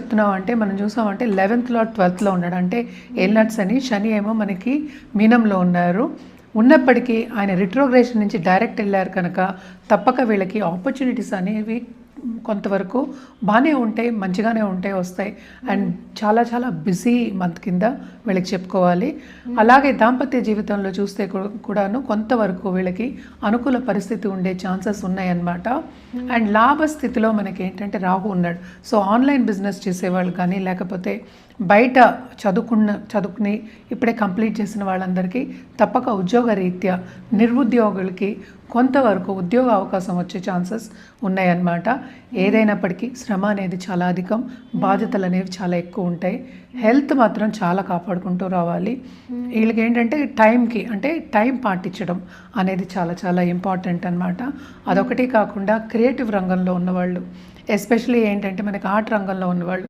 చెప్తున్నాం అంటే మనం చూసామంటే 11th లార్డ్ 12th ఉన్నాడు, అంటే ఏలినాటి శని. శని ఏమో మనకి మీనంలో ఉన్నారు. ఉన్నప్పటికీ ఆయన రిట్రోగ్రేషన్ నుంచి డైరెక్ట్ వెళ్ళారు కనుక తప్పక వీళ్ళకి ఆపర్చునిటీస్ అనేవి కొంతవరకు బాగానే ఉంటాయి, మంచిగానే ఉంటాయి, వస్తాయి. అండ్ చాలా చాలా బిజీ మంత్ కింద వీళ్ళకి చెప్పుకోవాలి. అలాగే దాంపత్య జీవితంలో చూస్తే కూడాను కొంతవరకు వీళ్ళకి అనుకూల పరిస్థితి ఉండే ఛాన్సెస్ ఉన్నాయన్నమాట. అండ్ లాభస్థితిలో మనకి ఏంటంటే రాహు ఉన్నాడు. సో ఆన్లైన్ బిజినెస్ చేసేవాళ్ళు కానీ, లేకపోతే బయట చదువుకుని ఇప్పుడే కంప్లీట్ చేసిన వాళ్ళందరికీ తప్పక ఉద్యోగ రీత్యా నిరుద్యోగులకి కొంతవరకు ఉద్యోగ అవకాశం వచ్చే ఛాన్సెస్ ఉన్నాయన్నమాట. ఏదైనప్పటికీ శ్రమ అనేది చాలా అధికం, బాధ్యతలు అనేవి చాలా ఎక్కువ ఉంటాయి. హెల్త్ మాత్రం చాలా కాపాడుకుంటూ రావాలి. వీళ్ళకి ఏంటంటే టైంకి, అంటే టైం పాటించడం అనేది చాలా చాలా ఇంపార్టెంట్ అనమాట. అదొకటి కాకుండా క్రియేటివ్ రంగంలో ఉన్నవాళ్ళు, ఎస్పెషలీ ఏంటంటే మనకి ఆర్ట్ రంగంలో ఉన్నవాళ్ళు